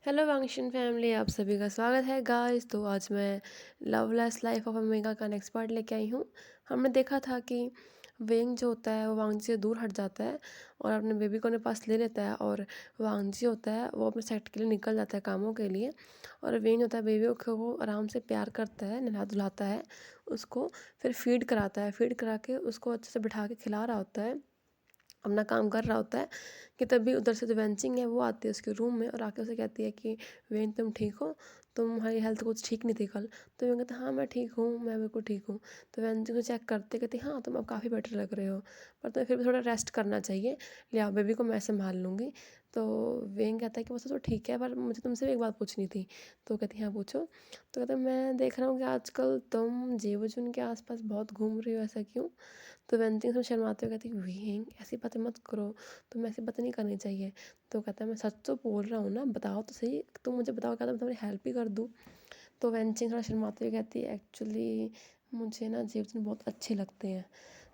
Hello वांगशन family, आप सभी का स्वागत है गाइस। तो आज मैं लवलेस लाइफ ऑफ अमेगा का नेक्स्ट पार्ट लेके आई हूँ। हमने देखा था कि वेंग जो होता है वो वांगजी से दूर हट जाता है और अपने बेबी को अपने पास ले लेता है, और वांगजी होता है वो अपने सेट के लिए निकल जाता है कामों के लिए। और वेंग होता है बेबी को वो आराम से प्यार करता है, नहला धुलाता है उसको, फिर फीड कराता है। फीड करा के उसको अच्छे से बिठा के खिला रहा होता है, अपना काम कर रहा होता है कि तभी उधर से जो वेंचिंग है वो आती है उसके रूम में और आके उसे कहती है कि वेन तुम ठीक हो, तुम्हारी हेल्थ कुछ ठीक नहीं थी कल। तो वेन कहता हाँ मैं ठीक हूँ, मैं बिल्कुल ठीक हूँ। तो वेंचिंग को चेक करते कहती हाँ तुम अब काफ़ी बेटर लग रहे हो, पर तुम्हें फिर भी थोड़ा रेस्ट करना चाहिए, ले आओ बेबी को मैं संभाल लूँगी। तो वेन कहता है कि बस तो ठीक है, पर मुझे तुमसे भी एक बात पूछनी थी। तो कहती हाँ पूछो। तो कहता है मैं देख रहा हूँ कि आजकल तुम जीवजुन के आसपास बहुत घूम रही हो, ऐसा क्यों? तो वेंटिंग से शर्माते हुए कहती है वेंग ऐसी बातें मत करो, तुम्हें ऐसी बातें नहीं करनी चाहिए। तो कहता है मैं सच तो बोल रहा हूँ ना, बताओ तो सही, तुम मुझे बताओ क्या, तो मैं तुम्हारी हेल्प ही कर दूँ। तो वेंचिंग थोड़ा शर्माते हुए कहती है एक्चुअली मुझे ना जीवजंतु बहुत अच्छे लगते हैं।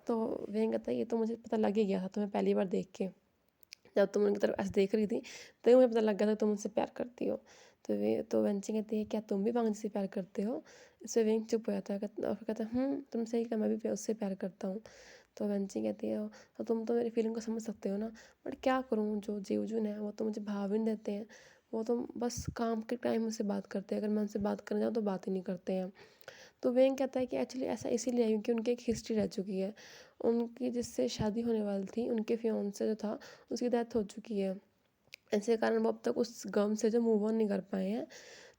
तो वेंग कहता है ये तो मुझे पता लग ही गया था तुम्हें पहली बार देख के, जब तुम उनकी तरफ ऐसे देख रही थी तभी मुझे पता लग गया था तुम उनसे प्यार करती हो। तो वेंची कहती है क्या तुम भी वांग से प्यार करते हो? इससे वेंग चुप हो जाता है और फिर कहता है तुम सही कहा, मैं भी उससे प्यार करता हूँ। तो वेंची कहती है तो तुम तो मेरी फीलिंग को समझ सकते हो ना, बट क्या करूँ, जो जीवजुन है वो तो मुझे भाव ही नहीं देते हैं। वो तो बस काम के टाइम मुझसे बात करते हैं, अगर मैं उनसे बात करने जाऊँ तो बात ही नहीं करते हैं। तो वेंग कहता है कि एक्चुअली ऐसा इसीलिए है क्योंकि उनकी एक हिस्ट्री रह चुकी है। उनकी जिससे शादी होने वाली थी, उनके फियांसे जो था उसकी डेथ हो चुकी है। ऐसे कारण वो अब तक उस गम से जो मूव ऑन नहीं कर पाए हैं,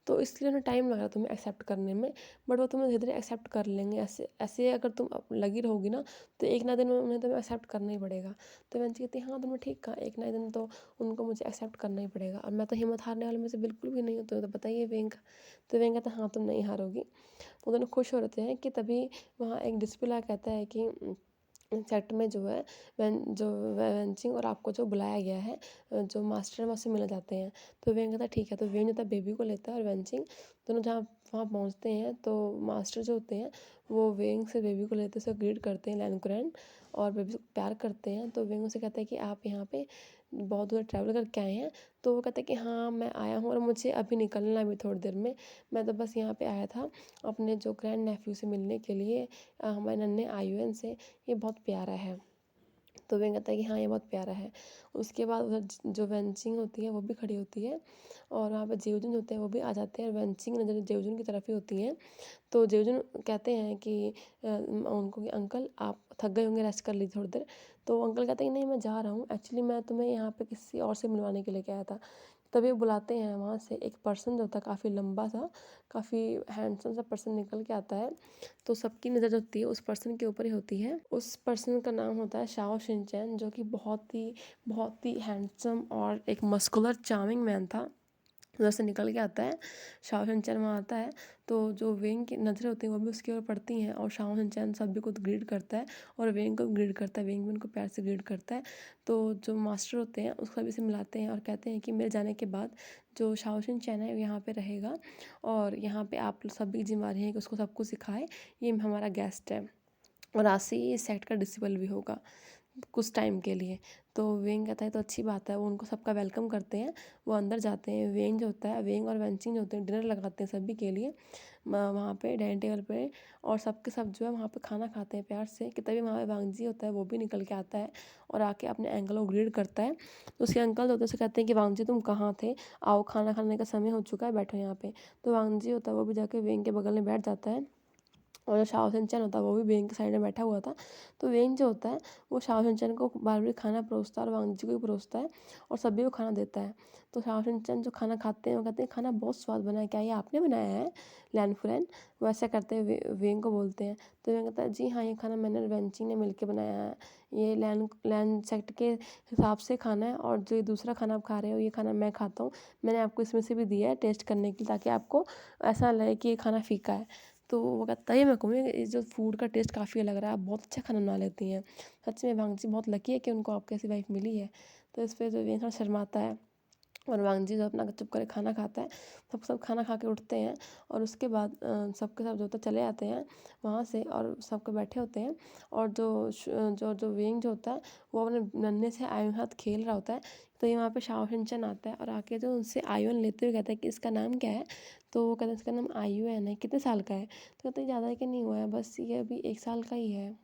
तो इसलिए उन्हें टाइम लगा तुम्हें एक्सेप्ट करने में। बट वो तुम्हें धीरे धीरे एक्सेप्ट कर लेंगे। ऐसे ऐसे अगर तुम लगी रहोगी ना, तो एक ना दिन में उन्हें तुम्हें एक्सेप्ट करना ही पड़ेगा। तो वेंची कहती है हाँ तुमने ठीक कहा, एक ना दिन तो उनको मुझे एक्सेप्ट करना ही पड़ेगा, और मैं तो हिम्मत हारने वाले में से बिल्कुल भी नहीं हूँ, तो बताइए वेंग। तो वेंग कहता है हाँ तुम नहीं हारोगी। वो दोनों खुश हो रहे हैं कि तभी वहाँ एक डिस्प्ले कहता है कि सेट में जो है वेंचिंग और आपको जो बुलाया गया है, जो मास्टर है वो उससे मिलने जाते हैं। तो वेन कहता है ठीक है। तो वेन होता है बेबी को लेता है, और वेंचिंग दोनों जहाँ वहाँ पहुँचते हैं तो मास्टर जो होते हैं वो वेंग से बेबी को लेते से ग्रीट करते हैं लैनकुरैन, और बेबी को प्यार करते हैं। तो वेंग उसे कहता है कि आप यहाँ पे बहुत दूर ट्रैवल करके आए हैं। तो वो कहता है कि हाँ मैं आया हूँ और मुझे अभी निकलना है, अभी थोड़ी देर में। मैं तो बस यहाँ पे आया था अपने जो ग्रैंड नेफ्यू से मिलने के लिए, हमारे नन्हे आयुन से, ये बहुत प्यारा है। तो वें कहता है कि हाँ ये बहुत प्यारा है। उसके बाद उधर जो वेंचिंग होती है वो भी खड़ी होती है, और वहाँ पे जेवजुन होते हैं वो भी आ जाते हैं, और वेंचिंग नजर जेवजुन की तरफ ही होती है। तो जेवजुन कहते हैं कि उनको कि अंकल आप थक गए होंगे, रेस्ट कर लीजिए थोड़ी देर। तो अंकल कहते हैं कि नहीं मैं जा रहा हूँ, एक्चुअली मैं तुम्हें यहाँ पे किसी और से मिलवाने के लिए गया था। तभी वो बुलाते हैं वहाँ से एक पर्सन जो होता है काफ़ी लंबा सा, काफ़ी हैंडसम सा पर्सन निकल के आता है। तो सबकी नज़र जो होती है उस पर्सन के ऊपर ही होती है। उस पर्सन का नाम होता है शाओ शिनचैन, जो कि बहुत ही हैंडसम और एक मस्कुलर चार्मिंग मैन था। उधर से निकल के आता है, शाओ शिनचैन वहाँ आता है। तो जो वेंग की नज़रें होती हैं वो भी उसकी ओर पड़ती हैं, और शाओ शिनचैन सभी को ग्रीड करता है और वेंग को ग्रीड करता है, वेंग भी उनको प्यार से ग्रीड करता है। तो जो मास्टर होते हैं उस सभी से मिलाते हैं और कहते हैं कि मेरे जाने के बाद जो शाओ शिनचैन है वो यहाँ पे रहेगा, और यहाँ पे आप सभी जिम्मेदारी है कि उसको सब कुछ सिखाए, ये हमारा गेस्ट है, और आज से ये सेट का डिसिबल भी होगा कुछ टाइम के लिए। तो वेंग कहता है तो अच्छी बात है, वो उनको सबका वेलकम करते हैं। वो अंदर जाते हैं, वेंग जो होता है, वेंग और वेंचिंग जो होते हैं डिनर लगाते हैं सभी के लिए वहाँ पे डाइनिंग टेबल पे, और सबके सब जो है वहाँ पे खाना खाते हैं प्यार से। कि तभी वहाँ पे वांगजी होता है वो भी निकल के आता है और आके अपने अंकल को ग्रीट करता है। तो उसके अंकल होते हैं उसे कहते हैं कि वांगजी तुम कहाँ थे, आओ खाना खाने का समय हो चुका है, बैठो यहाँ पे। तो वांगजी होता है वो भी जाके वेंग के बगल में बैठ जाता है, और जो शाओ सिंचैन होता है वो भी वेंग के साइड में बैठा हुआ था। तो वेंग जो होता है वो शाओ सिंचैन को बार बार खाना परोसता है, और वांग जी को भी परोसता है, और सभी को खाना देता है। तो शाओ सिंचैन जो खाना खाते हैं वो कहते हैं खाना बहुत स्वाद बना है, क्या ये आपने बनाया है लैनफुरैन? वो ऐसा करते हैं, वेंग को बोलते हैं। तो वेंग कहता है जी हाँ ये खाना मैंने और वेंचिंग ने मिलकर बनाया है, ये लैन सेक्ट के हिसाब से खाना है, और जो ये दूसरा खाना आप खा रहे हो ये खाना मैं खाता हूँ। मैंने आपको इसमें से भी दिया है टेस्ट करने के लिए, ताकि आपको ऐसा लगे कि ये खाना फीका है। तो वो कहता है मैं कहूँगी ये जो फूड का टेस्ट काफ़ी अलग रहा है, आप बहुत अच्छा खाना बना लेती हैं। सच में वांगजी बहुत लकी है कि उनको आपकी ऐसी वाइफ मिली है। तो इस पे जो वें थोड़ा शर्माता है, और वांगजी जो अपना चुप करके खाना खाता है। सब खाना खा के उठते हैं और उसके बाद सबके सब जो होता है चले आते हैं वहाँ से, और सबके बैठे होते हैं। और जो जो वेंग जो होता है वो अपने नन्हे से आयुन के साथ खेल रहा होता है। तो ये वहाँ पे शाओ शिनचैन आता है और आके जो उनसे आयुन लेते हुए कहता है कि इसका नाम क्या है? तो वो कहते हैं इसका नाम आयुन है। कितने साल का है? तो कहते हैं ज़्यादा कि नहीं हुआ है, बस ये अभी 1 साल का ही है।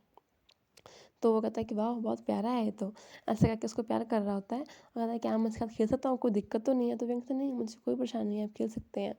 तो वो कहता है कि वाह! बहुत प्यारा है ये तो। ऐसे करके उसको प्यार कर रहा होता है और कहता है, क्या मैं इसके साथ खेल सकता हूँ? कोई दिक्कत तो नहीं है? तो वेंग कहता है, नहीं मुझे कोई परेशानी नहीं है, आप खेल सकते हैं।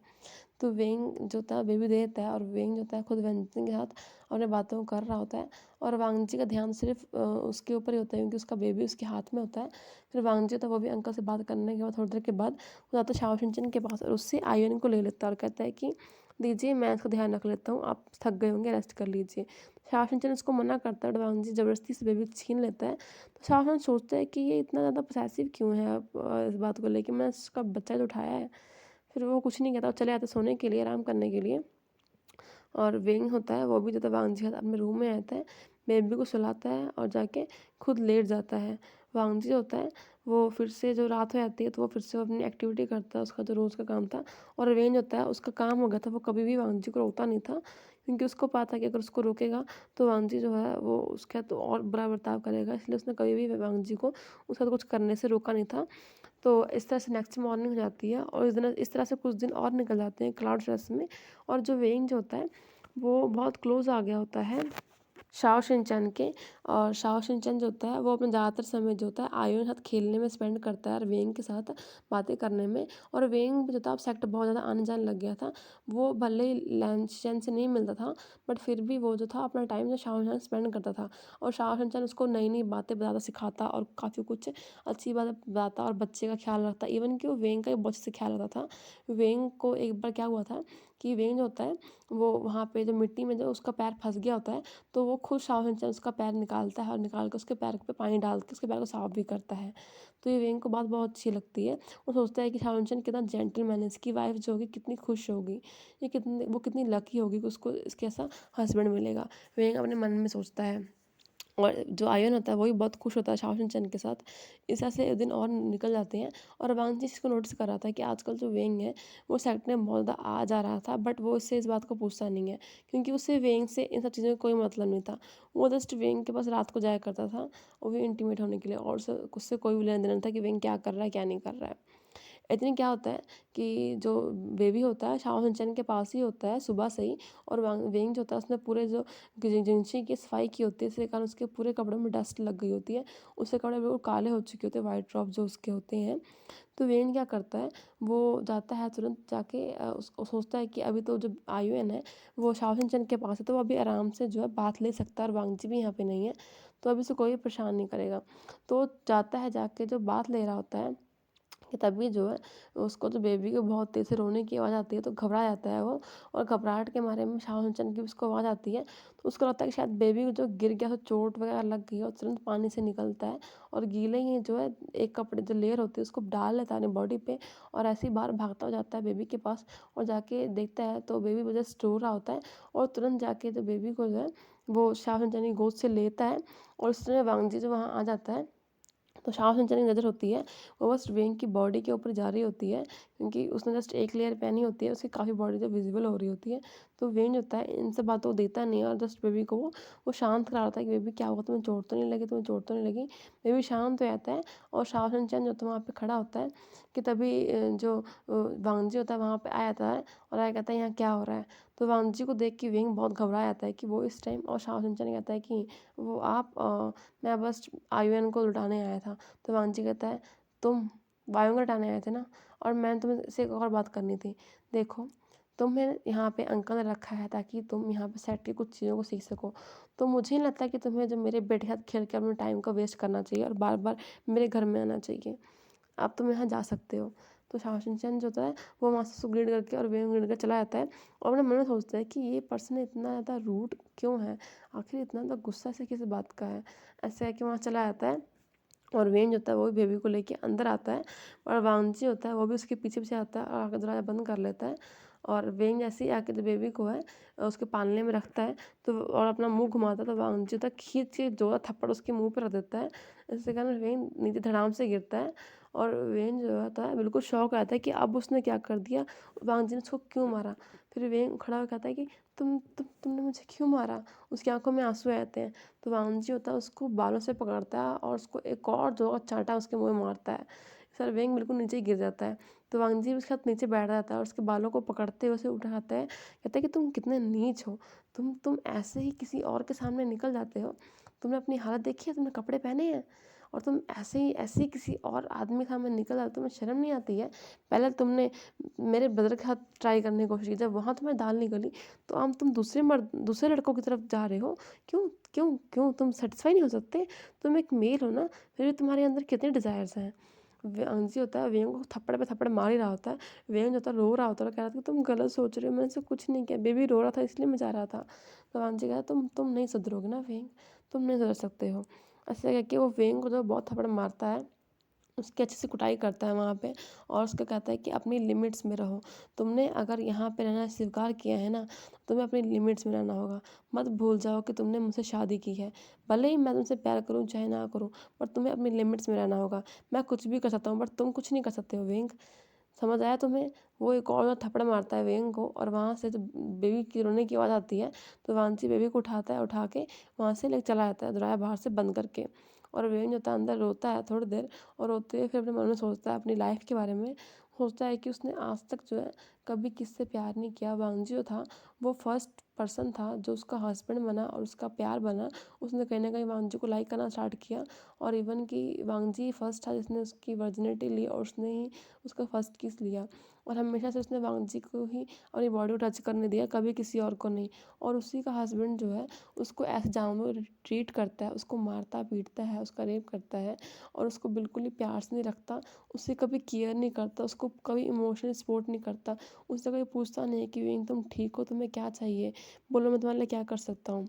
तो वेंग जो था बेबी दे देता है और वेंग जो होता है खुद वेंजिंग के साथ अपने बातों को कर रहा होता है। और वांगजी का ध्यान सिर्फ उसके ऊपर ही होता है क्योंकि उसका बेबी उसके हाथ में होता है। फिर वांगजी होता है वो भी अंकल से बात करने के बाद थोड़ी देर के बाद वो जाता है शाओ शिनचैन के पास और उससे आयुन को ले लेता है और कहता है कि दीजिए मैं इसका ध्यान रख लेता हूँ, आप थक गए होंगे, रेस्ट कर लीजिए। शाओ शिनचैन उसको मना करता है और वांगजी ज़बरदस्ती से बेबी छीन लेता है। तो शाओ शिनचैन सोचता है कि ये इतना ज़्यादा पोसेसिव क्यों है अब इस बात को लेके, मैं इसका बच्चा तो उठाया है। फिर वो कुछ नहीं कहता, वो चले जाते सोने के लिए, आराम करने के लिए। और वेंग होता है वो भी जो है वांगजी के साथ अपने रूम में आता है, बेबी को सुलाता है और जाके खुद लेट जाता है। वांगजी जो होता है वो फिर से जो रात हो जाती है तो वो फिर से वो अपनी एक्टिविटी करता है, उसका जो रोज़ का काम था। और वेंग होता है उसका काम हो गया था, वो कभी भी वांगजी को रोकता नहीं था क्योंकि उसको पता था कि अगर उसको रोकेगा तो वांगजी जो है वो उसके साथ तो और बुरा बर्ताव करेगा, इसलिए उसने कभी भी वांगजी को उसके साथ कुछ करने से रोका नहीं था। तो इस तरह से नेक्स्ट मॉर्निंग हो जाती है और इस तरह से कुछ दिन और निकल जाते हैं क्लाउड रेस्ट में। और जो वेइंग जो होता है वो बहुत क्लोज आ गया होता है शाओ शिनचैन के। और शाओ शिनचैन जो होता है वो अपना ज़्यादातर समय जो होता है आयुन के साथ खेलने में स्पेंड करता है और वेंग के साथ बातें करने में। और वेंग जो था अब सेक्टर बहुत ज़्यादा आने जाने लग गया था, वो भले ही लैंचैन से नहीं मिलता था बट फिर भी वो जो था अपना टाइम जो शाओ शिनचैन स्पेंड करता था। और शाओ शिनचैन उसको नई नई बातें बताता सिखाता और काफ़ी कुछ अच्छी बातें बताता और बच्चे का ख्याल रखता, इवन कि वो वेंग का भी बहुत अच्छे से ख्याल रखता था। वेंग को एक बार क्या हुआ था कि वेंग जो होता है वो वहाँ पे जो मिट्टी में जो उसका पैर फंस गया होता है, तो वो खुद शाओ शिनचैन उसका पैर निकालता है और निकाल के उसके पैर पे पानी डाल के उसके पैर को साफ भी करता है। तो ये वेंग को बात बहुत अच्छी लगती है। वो सोचता है कि शाओ शिनचैन कितना जेंटलमैन है, इसकी वाइफ जो होगी कितनी खुश होगी, ये कितनी लकी होगी कि उसको इसके ऐसा हस्बैंड मिलेगा। वेंग अपने मन में सोचता है। और जो आयन होता है वो भी बहुत खुश होता है शाओ शिनचैन के साथ। इस तरह से दिन और निकल जाते हैं। और वांगजी इसको नोटिस कर रहा था कि आजकल जो वेंग है वो सेक्टर में बहुत ज़्यादा आ जा रहा था, बट वो इससे इस बात को पूछता नहीं है क्योंकि उससे वेंग से इन सब चीज़ों का कोई मतलब नहीं था। वो जस्ट वेंग के पास रात को जाया करता था, वो भी इंटीमेट होने के लिए, और उससे कोई भी लेना देना नहीं था कि वेंग क्या कर रहा है क्या नहीं कर रहा है। इतनी क्या होता है कि जो बेबी होता है शाओ शिनचैन के पास ही होता है सुबह से ही। और वेंग जो होता है उसने पूरे जो जिंची की सफाई की होती है, इसके कारण उसके पूरे कपड़ों में डस्ट लग गई होती है, उसके कपड़े बिल्कुल काले हो चुके होते हैं, वाइट ड्रॉप जो उसके होते हैं। तो वेन क्या करता है, वो जाता है तुरंत जाके उसको सोचता है कि अभी तो जो आयुन है वो शाओ शिनचैन के पास है तो वो अभी आराम से जो है बात ले सकता है और वांगजी भी यहाँ पे नहीं है, तो अभी उसे कोई परेशान नहीं करेगा। तो जाता है जाके जो बात ले रहा होता है कि तभी जो है उसको तो बेबी को बहुत तेज़ से रोने की आवाज़ आती है, तो घबरा जाता है वो। और घबराहट के मारे में शाओ शिनचैन की उसको आवाज़ आती है, तो उसको लगता है कि शायद बेबी जो गिर गया तो चोट वगैरह लग गई है, और तुरंत पानी से निकलता है और गीले ही जो है एक कपड़े जो लेयर होती है उसको डाल लेता है अपनी बॉडी पे और ऐसे ही बाहर भागता हो जाता है बेबी के पास। और जाके देखता है तो बेबी वजह से रो रहा होता है, और तुरंत जाके जो बेबी को जो है वो शाओ शिनचैन की गोद से लेता है। और उस समय वांगजी जो वहाँ आ जाता है, तो शाओ शिनचैन की नज़र होती है वो बस वेंग की बॉडी के ऊपर जा रही होती है क्योंकि उसने जस्ट एक लेयर पहनी होती है, उसकी काफ़ी बॉडी जो विजिबल हो रही होती है। तो वेंग जो होता है इन सब बातों को देता नहीं है और जस्ट बेबी को वो शांत करा रहा था कि बेबी क्या हुआ, तुम्हें चोट तो नहीं लगी, तुम्हें चोट तो नहीं लगी। बेबी शांत हो जाता है और शाओ शिनचैन जो था वहाँ पे खड़ा होता है कि तभी वांगजी होता है वहाँ पे आ जाता है और आया कहता है यहाँ क्या हो रहा है। तो वांगजी को देख के वेंग बहुत घबरा जाता है कि वो इस टाइम, और शाओ शिनचैन कहता है कि वो आप मैं बस आयुन को लुटाने आया था। तो वांगजी कहता है तुम वायुन लुटाने आए थे ना, और मैंने तुम्हें से एक और बात करनी थी। देखो तुम्हें यहाँ पे अंकल ने रखा है ताकि तुम यहाँ पे सेट की कुछ चीज़ों को सीख सको, तो मुझे नहीं लगता कि तुम्हें जो मेरे बेटे के साथ खेल के अपने टाइम को वेस्ट करना चाहिए और बार बार मेरे घर में आना चाहिए। अब तुम यहाँ जा सकते हो। तो शाओ शिनचैन जो होता है वो वहाँ से उसको ग्रीड करके और वेंग ग्रीड कर चला जाता है और अपने मन में सोचता है कि ये पर्सन इतना ज़्यादा रूड क्यों है, आखिर इतना ज़्यादा गुस्सा से किस बात का है। ऐसे है कि वहाँ चला जाता है और वेन जो होता है वो भी बेबी को लेके अंदर आता है, और वांगजी होता है वो भी उसके पीछे पीछे आता है और आकर दरवाज़ा बंद कर लेता है। और वेन जैसे ही आके जो बेबी को है उसके पालने में रखता है तो और अपना मुंह घुमाता है, तो वांगजी तक खींच के जोरा थप्पड़ उसके मुंह पे रख देता है। इसके कारण वेन नीचे धड़ाम से गिरता है और वेन जो होता है बिल्कुल शॉक रहता है कि अब उसने क्या कर दिया, वांग जी ने उसको क्यों मारा। फिर वेन खड़ा होकर कहता है कि तुमने मुझे क्यों मारा। उसकी आंखों में आंसू आ जाते हैं। तो वांग जी होता है उसको बालों से पकड़ता है और उसको एक और जोर का चांटा उसके मुंह में मारता है। सर वेंग बिल्कुल नीचे ही गिर जाता है। तो वांग जी उसके साथ नीचे बैठ जाता है और उसके बालों को पकड़ते हुए उसे उठाता है। कहता है कि तुम कितने नीच हो, तुम ऐसे ही किसी और के सामने निकल जाते हो। तुमने अपनी हालत देखी है, तुमने कपड़े पहने हैं और तुम ऐसे ही किसी और आदमी के सामने निकल जाते हो, तुम्हें शर्म नहीं आती है। पहले तुमने मेरे ब्रदर के साथ ट्राई करने की कोशिश की, जब वहाँ तुम्हें दाल नहीं गली तो अब तुम दूसरे लड़कों की तरफ जा रहे हो। क्यों क्यों क्यों तुम सेटिस्फाई नहीं हो सकते। तुम एक मेल हो ना, फिर भी तुम्हारे अंदर कितने डिज़ायर्स हैं। अंशी होता है वेंग को थप्पड़ पे थप्पड़ मार ही रहा होता है। वेंग जो होता है रो रहा होता है और कह रहा था कि तुम गलत सोच रहे हो, मैंने ऐसा कुछ नहीं किया, बेबी रो रहा था इसलिए मैं जा रहा था। तो अंशी कहता तुम नहीं सुधरोगे ना वेंग, तुम नहीं सुधर सकते हो। ऐसे कह के वो वेंग को जो बहुत थप्पड़ मारता है, उसकी अच्छे से कुटाई करता है वहाँ पे और उसको कहता है कि अपनी लिमिट्स में रहो। तुमने अगर यहाँ पे रहना स्वीकार किया है ना, तो तुम्हें अपनी लिमिट्स में रहना होगा। मत भूल जाओ कि तुमने मुझसे शादी की है। भले ही मैं तुमसे प्यार करूँ चाहे ना करूँ, पर तुम्हें अपनी लिमिट्स में रहना होगा। मैं कुछ भी कर सकता हूँ बट तुम कुछ नहीं कर सकते हो वेंग। समझ आया तुम्हें। वो एक और थप्पड़ मारता है वेंग को और वहाँ से जब बेबी की रोने की आवाज़ आती है तो वांसी बेबी को उठाता है, उठा के वहाँ से लेके चला जाता है दरवाज़ा बाहर से बंद करके। और वेंग जो होता है अंदर रोता है थोड़ी देर और रोते हुए फिर अपने मन में सोचता है अपनी लाइफ के बारे में। सोचता है कि उसने आज तक जो है कभी किससे प्यार नहीं किया। वांग जी जो था वो फर्स्ट पर्सन था जो उसका हस्बैंड बना और उसका प्यार बना। उसने कहीं ना कहीं वांग जी को लाइक करना स्टार्ट किया और इवन कि वांग जी फर्स्ट था जिसने उसकी वर्जिनिटी ली और उसने ही उसका फर्स्ट किस लिया। और हमेशा से उसने वांग जी को ही अपनी बॉडी को टच करने दिया, कभी किसी और को नहीं। और उसी का हस्बैंड जो है उसको ऐसे जानवर ट्रीट करता है, उसको मारता पीटता है, उसका रेप करता है और उसको बिल्कुल ही प्यार से नहीं रखता। उससे कभी केयर नहीं करता, उसको कभी इमोशनल सपोर्ट नहीं करता। उससे कभी पूछता नहीं है कि वें तुम ठीक हो, तुम्हें क्या चाहिए, बोलो मैं तुम्हारे लिए क्या कर सकता हूँ।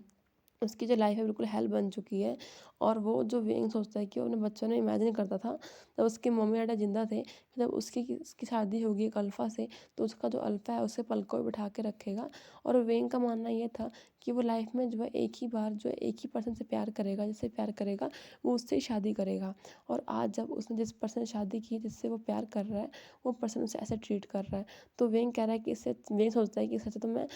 उसकी जो लाइफ है बिल्कुल हेल बन चुकी है। और वो जो वेंग सोचता है कि वो अपने बच्चों ने इमेजिन करता था जब उसके मम्मी डैडी जिंदा थे, जब उसकी शादी होगी एक अल्फ़ा से, तो उसका जो अल्फ़ा है उसे पलकों पे बिठा के रखेगा। और वेंग का मानना ये था कि वो लाइफ में जो है एक ही बार जो है एक ही पर्सन से प्यार करेगा, जिससे प्यार करेगा वो उससे ही शादी करेगा। और आज जब उसने जिस पर्सन से शादी की, जिससे वो प्यार कर रहा है, वो पर्सन उसे ऐसे ट्रीट कर रहा है। तो वेंग कह रहा है कि इससे वेंग सोचता है कि इससे तो मैं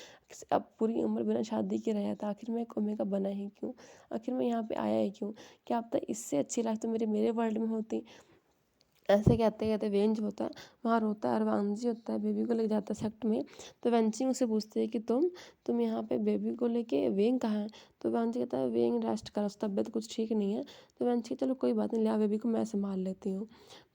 अब पूरी उम्र बिना शादी के रहा था, आखिर मैं एक ओमेगा बना ही क्यों, आखिर मैं यहाँ पे आया ही क्यों। क्या अब तक इससे अच्छी लाइफ तो मेरे वर्ल्ड में होती। ऐसे कहते कहते वेंज होता है वहाँ रोता है और वांगजी होता है बेबी को लेके जाता है सेक्ट में। तो वेंचिंग उससे पूछती है कि तुम यहाँ पे बेबी को लेके वेंग कहाँ है। तो वांगजी कहता है वेंग रेस्ट कर, उसकी तबीयत कुछ ठीक नहीं है। तो वेंची चलो कोई बात नहीं, लिया बेबी को मैं संभाल लेती हूँ।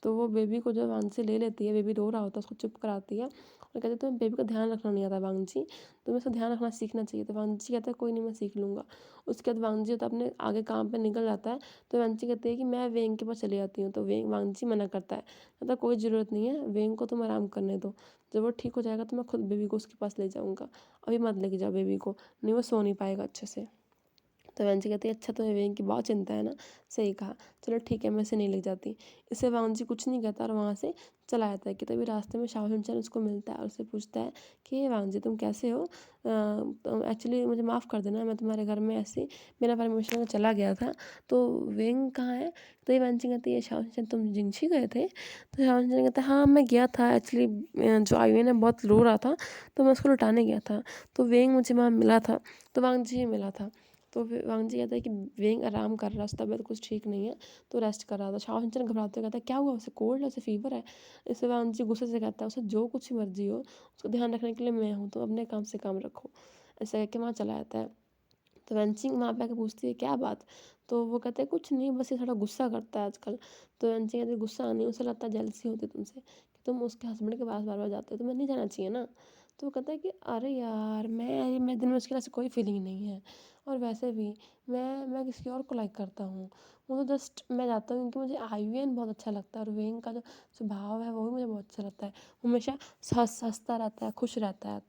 तो वो बेबी को जो वांगजी ले लेती है, बेबी रो रहा होता है, उसको चुप कराती है और कहती है तुम्हें बेबी का ध्यान रखना नहीं आता वांगजी, तुम्हें उसका ध्यान रखना सीखना चाहिए। तो वांगजी कहता है कोई नहीं मैं सीख लूँगा। उसके बाद वांगजी तो अपने आगे काम पे निकल जाता है। तो वांगजी कहती है कि मैं वेंग के पास चली जाती हूँ। तो वेंग वांगजी मना करता है, कहता कोई ज़रूरत नहीं है, वेंग को तुम आराम करने दो, जब वो ठीक हो जाएगा तो मैं खुद बेबी को उसके पास ले जाऊँगा, अभी मत लेके जाओ बेबी को, नहीं वो सो नहीं पाएगा अच्छे से। तो वांजी कहती है अच्छा तुम्हें वेंग की बहुत चिंता है ना, सही कहा, चलो ठीक है मैं इसे नहीं ले जाती। इससे वांजी कुछ नहीं कहता और वहाँ से चला जाता है। कि तभी रास्ते में शाओ उसको मिलता है और उससे पूछता है कि वांजी तुम कैसे हो, तो एक्चुअली मुझे माफ़ कर देना, मैं तुम्हारे घर में ऐसे बिना परमिशन के चला गया था। तो वेंग कहाँ है। तो ये वांजी कहती है शाओ तुम जिंगशी गए थे। तो शाओ कहता है हाँ मैं गया था एक्चुअली, जो आयुन है बहुत रो रहा था तो मैं उसको लुटाने गया था। तो वेंग मुझे वहाँ मिला था, तो वांगजी ही मिला था। तो फिर वांगजी कहता है कि वेंग आराम कर रहा है, उसकी तबीयत कुछ ठीक नहीं है, तो रेस्ट कर रहा था। शाओ घबराते हुए कहता है क्या हुआ, उसे कोल्ड है, उसे फीवर है। इससे वांगजी गुस्से से कहता है उसे जो कुछ मर्जी हो, उसको ध्यान रखने के लिए मैं हूँ, तो अपने काम से काम रखो। ऐसा कह के वहाँ चला जाता है। तो वेंचिंग वहाँ पे आके पूछती है क्या बात। तो वो कहते हैं कुछ नहीं, बस ये थोड़ा गुस्सा करता है आजकल। तो वेंचिंग कहती है गुस्सा नहीं, उसे लगता है जेलसी होती है तुमसे कि तुम उसके हस्बैंड के पास बार बार जाते हो, तुम्हें नहीं जाना चाहिए ना। तो वो कहता है कि अरे यार मैं दिन में उसके ऐसे कोई फीलिंग नहीं है, और वैसे भी मैं किसी और को लाइक करता हूँ। वो तो जस्ट मैं जाता हूँ क्योंकि मुझे आईवीएन बहुत अच्छा लगता है और वेंग का जो स्वभाव है वो भी मुझे बहुत अच्छा लगता है, हमेशा हंसता रहता है, खुश रहता है।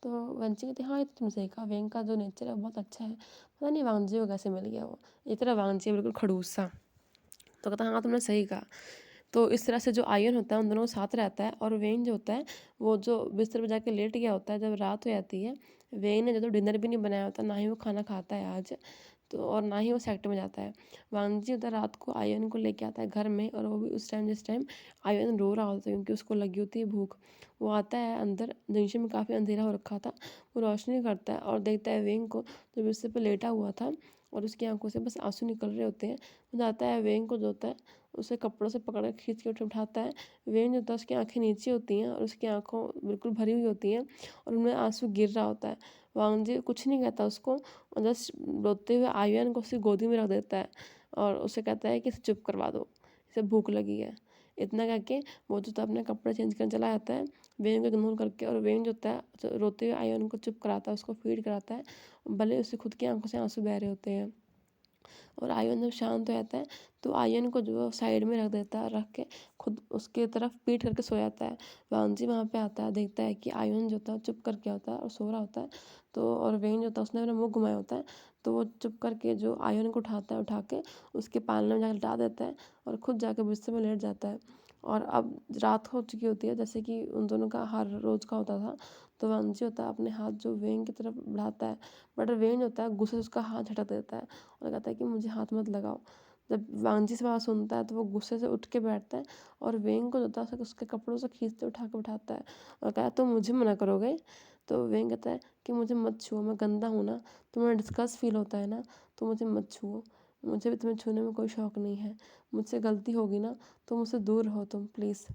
तो वंशी कहती है हाँ ये तो तुम सही कहा, वेंग का जो नेचर है वो बहुत अच्छा है, पता नहीं वांगजी को कैसे मिल गया वो, ये तरह वांगजी है बिल्कुल खड़ूस सा। तो कहता हाँ तुमने सही कहा। तो इस तरह से जो आयन होता है उन दोनों के साथ रहता है और वेन जो होता है वो जो बिस्तर पर जाके लेट गया होता है, जब रात हो जाती है वेन ने जो तो डिनर भी नहीं बनाया होता, ना ही वो खाना खाता है आज। तो और ना ही वो सेक्टर में जाता है। वांगजी होता है रात को आर्यन को लेके आता है घर में, और वो भी उस टाइम जिस टाइम आर्यन रो रहा होता है क्योंकि उसको लगी होती है भूख। वो आता है अंदर, नीचे में काफ़ी अंधेरा हो रखा था, वो रोशनी करता है और देखता है वेंग को जो बिस्तर पे लेटा हुआ था और उसकी आंखों से बस आंसू निकल रहे होते हैं। वो जाता है वेंग को जो होता है उसे कपड़ों से पकड़ के खींच के उठाता है। वेंग जो होता है उसकी आंखें नीचे होती हैं और उसकी आंखों बिल्कुल भरी हुई होती हैं और उनमें आंसू गिर रहा होता है। वांगजी कुछ नहीं कहता उसको, और जस्ट रोते हुए आर्यन को उसकी गोदी में रख देता है और उसे कहता है कि इसे चुप करवा दो, इसे भूख लगी है। इतना कह के वो जो था अपने कपड़े चेंज करने चला जाता है वेन को इग्नोर करके, और वेन जो होता है रोते हुए आर्यन को चुप कराता है, उसको फीड कराता है, भले उससे खुद की आंखों से आंसू बह रहे होते हैं। और आर्यन जब शांत हो जाता है तो आर्यन को जो साइड में रख देता है, रख के खुद उसके तरफ पीठ करके सो जाता है। वांजी वहाँ पे आता है, देखता है कि आर्यन जो था चुप करके होता है और सो रहा होता है। तो और वेन जो था उसने अपना मुंह घुमाया होता है, तो वो चुप करके जो आर्यन को उठाता है, उठा के उसके पालने में जाकर लिटा देता है और खुद जाकर बिस्तर में लेट जाता है। और अब रात हो चुकी होती है जैसे कि उन दोनों का हर रोज़ का होता था। तो वांजी होता है अपने हाथ जो वेन की तरफ बढ़ाता है, बट वेन होता है गुस्से से उसका हाथ झटक देता है और कहता है कि मुझे हाथ मत लगाओ। जब वांजी से बात सुनता है तो वो गुस्से से उठ के बैठता है और वेंग को जोता से उसके कपड़ों से खींचते उठा के उठाता है और कहता है तुम मुझे मना करोगे। तो वेंग कहता है कि मुझे मत छुओ, मैं गंदा हूँ ना, तुम्हें डिस्कस फील होता है ना, तो मुझे मत छुओ, मुझे भी तुम्हें छूने में कोई शौक नहीं है, मुझसे गलती होगी ना तो मुझसे दूर रहो तुम प्लीज़।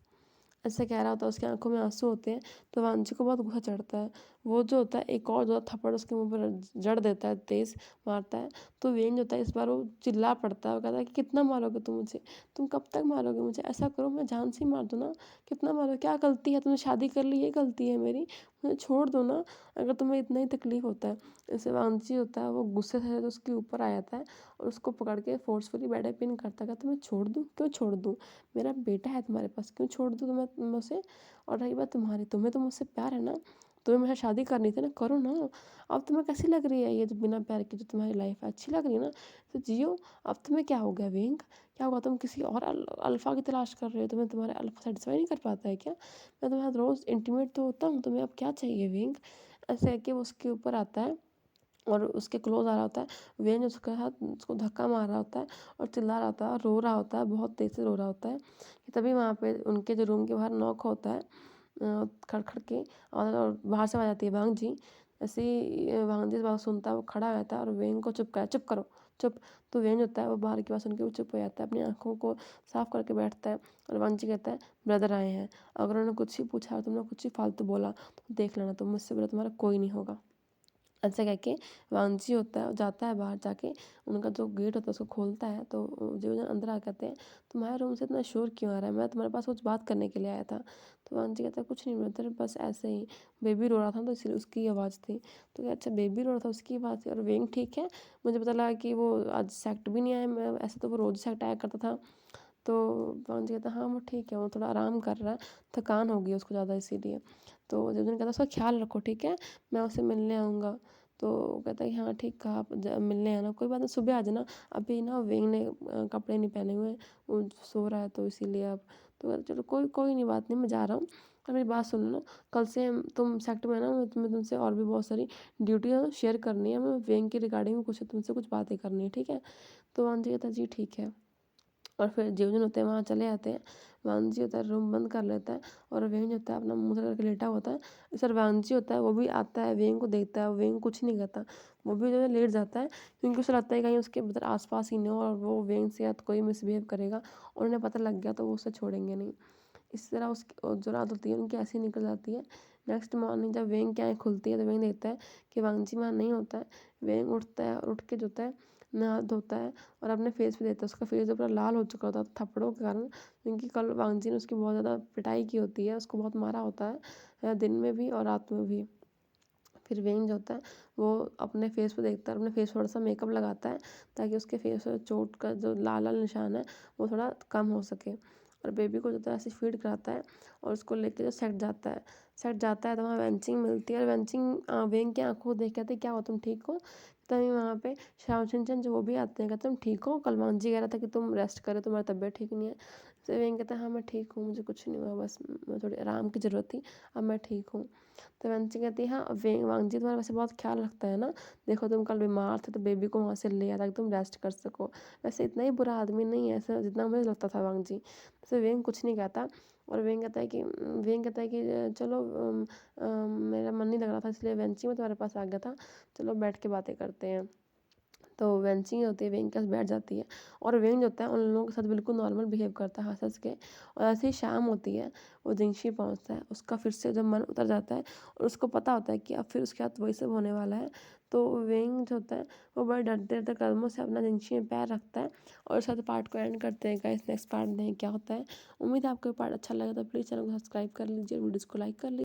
ऐसे कह रहा होता है, उसकी आंखों में आंसू होते हैं। तो वांजी को बहुत गुस्सा चढ़ता है। वो जो होता है एक और जो थप्पड़ उसके मुंह पर जड़ देता है, तेज मारता है। तो वेन जो होता है इस बार वो चिल्ला पड़ता है, वो कहता है कि कितना मारोगे तुम मुझे, तुम कब तक मारोगे मुझे, ऐसा करो मैं जान से ही मार दूँ ना, कितना मारो, क्या गलती है, तुमने शादी कर ली ये गलती है मेरी, मुझे छोड़ दो ना अगर तुम्हें इतना ही तकलीफ होता है। इससे वांजी होता है वो गुस्से से तो उसके ऊपर आ जाता है और उसको पकड़ के फोर्सफुली बेड पे पिन करता है, तुम्हें छोड़ दूँ, क्यों छोड़ दूँ, मेरा बेटा है तुम्हारे पास, क्यों छोड़ दूँ तुम्हें उसे। और रही बात तुम्हारी, तुम्हें तो मुझसे प्यार है ना, तुम्हें मेरे साथ शादी करनी थी ना, करो ना। अब तुम्हें कैसी लग रही है ये जो बिना प्यार की जो तुम्हारी लाइफ है, अच्छी लग रही है ना, तो जियो। अब तुम्हें क्या हो गया वेंग, क्या होगा, तुम किसी और अल्फा की तलाश कर रहे हो, तुम्हें तुम्हारे अल्फा सेटिस्फाई नहीं कर पाता है क्या, मैं तुम्हारे साथ रोज़ इंटीमेट तो होता हूँ, तुम्हें अब क्या चाहिए वेंग। ऐसे करके वो उसके ऊपर आता है और उसके क्लोज आ रहा होता है। वेन उसके साथ उसको धक्का मार रहा होता है और चिल्ला रहा होता है और रो रहा होता है, बहुत तेज़ से रो रहा होता है। कि तभी वहाँ पे उनके जो रूम के बाहर नॉक होता है, खड़ के, और बाहर से आ जाती है वांग जी। ऐसे ही वांग जी इस बात सुनता है, वो खड़ा हो जाता है और वेन को चुप करो, चुप। तो वेन होता है वो बाहर की बात सुन के वो चुप हो जाता है, अपनी आंखों को साफ करके बैठता है। और वांग जी कहता है ब्रदर आए हैं, अगर उन्होंने कुछ ही पूछा और तुमने कुछ ही फालतू बोला तो देख लेना, तुम मुझसे बड़ा तुम्हारा कोई नहीं होगा। ऐसा कह के वांजी होता है, जाता है बाहर जाके, उनका जो गेट होता है उसको खोलता है। तो जो जन अंदर आ कहते हैं तुम्हारे रूम से इतना शोर क्यों आ रहा है, मैं तुम्हारे पास कुछ बात करने के लिए आया था। तो वांजी कहता है कुछ नहीं ब्रदर, बस ऐसे ही बेबी रो रहा था तो इसलिए उसकी आवाज़ थी। तो अच्छा बेबी रो रहा था उसकी आवाज़ थी, और वेंग ठीक है, मुझे पता लगा कि वो आज सेक्ट भी नहीं आया, मैं ऐसे तो वो रोज़ सेक्ट आया करता था। तो वांजी कहता हाँ वो ठीक है, वो थोड़ा आराम कर रहा है, थकान हो गई उसको ज़्यादा इसीलिए। तो देवजन कहता उसका ख्याल रखो ठीक है, मैं उसे मिलने आऊँगा। तो वो कहता है कि हाँ ठीक कहा, आप मिलने आना, कोई बात नहीं सुबह आ जाना, अभी ना वेंग ने कपड़े नहीं पहने हुए, वो सो रहा है तो इसीलिए अब। तो कहता चलो कोई कोई नहीं, बात नहीं, मैं जा रहा हूँ। और मेरी बात सुनो ना, कल से तुम सेक्ट में ना, मैं तुम्हें तुमसे और भी बहुत सारी ड्यूटियाँ शेयर करनी है, मैं वेंग के रिगार्डिंग कुछ तुमसे कुछ बातें करनी है ठीक है। तो वांजी कहता है जी ठीक है। और फिर जीवजन होते हैं वहाँ चले जाते हैं। वांजी होता है रूम बंद कर लेता है और वेंग होता है अपना मुँह करके लेटा होता है। सर वांजी होता है वो भी आता है, वेंग को देखता है, वेंग कुछ नहीं कहता, वो भी जो है लेट जाता है क्योंकि उसे लगता है कहीं उसके मतलब आसपास ही नहीं हो और वो वेंग से या तो कोई मिसबिहेव करेगा और उन्हें पता लग गया तो वो उसे छोड़ेंगे नहीं। इस तरह उसकी जो रात होती है उनकी ऐसी निकल जाती है। नेक्स्ट मॉर्निंग जब वेंग की आँखें खुलती है तो वेंग देखता है कि वांगजी वहाँ नहीं होता है। वेंग उठता है और उठ के जो होता है नहा धोता है और अपने फेस पे देता है। उसका फेस जो पूरा लाल हो चुका होता है थप्पड़ों के कारण, क्योंकि कल वांगजी ने उसकी बहुत ज़्यादा पिटाई की होती है, उसको बहुत मारा होता है, दिन में भी और रात में भी। फिर वेंग जो होता है वो अपने फेस पे देखता है, अपने फेस पर थोड़ा सा मेकअप लगाता है ताकि उसके फेस पर चोट का जो लाल लाल निशान है वो थोड़ा कम हो सके। और बेबी को जो है ऐसे फीड कराता है और उसको लेके जो सेट जाता है तो वहाँ वेंचिंग मिलती है और वेंचिंग वेंग की आंखों को देख कहते क्या हो तुम ठीक हो। तभी वहाँ पे श्याम सिंचन जो वो भी आते हैं, कहते तुम ठीक हो, कल वांजी कह रहा था कि तुम रेस्ट करे, तुम्हारी तबीयत ठीक नहीं है। तो वेंग कहता है हाँ मैं ठीक हूँ, मुझे कुछ नहीं हुआ, बस थोड़ी आराम की ज़रूरत थी, अब मैं ठीक हूँ। तो वेंची कहती है हाँ वांगजी तुम्हारा वैसे बहुत ख्याल रखता है ना, देखो तुम कल बीमार थे तो बेबी को वहाँ से ले आया ताकि तुम रेस्ट कर सको, वैसे इतना ही बुरा आदमी नहीं है ऐसा जितना मुझे लगता था वांगजी। तो वेंग कुछ नहीं कहता और वेंग कहता है कि चलो मेरा मन नहीं लग रहा था इसलिए वेंची मैं तुम्हारे पास आ गया था, चलो बैठ के बातें करते हैं। तो वेंची होती है वेंग के पास बैठ जाती है और वेंग जो होता है उन लोगों के साथ बिल्कुल नॉर्मल बिहेव करता है हँस हँस के। और ऐसे ही शाम होती है, वो जिंगशी पहुँचता है, उसका फिर से जब मन उतर जाता है और उसको पता होता है कि अब फिर उसके साथ वही सब होने वाला है, तो वेंग जो होता है वो बड़े डरते डरते कदमों से अपना जिंगशी में पैर रखता है और उसके साथ पार्ट को एंड करते हैं। गाइस नेक्स्ट पार्ट में क्या होता है। उम्मीद है आपको पार्ट अच्छा लगा, तो प्लीज़ चैनल को सब्सक्राइब कर लीजिए, वीडियोज़ को लाइक कर लीजिए।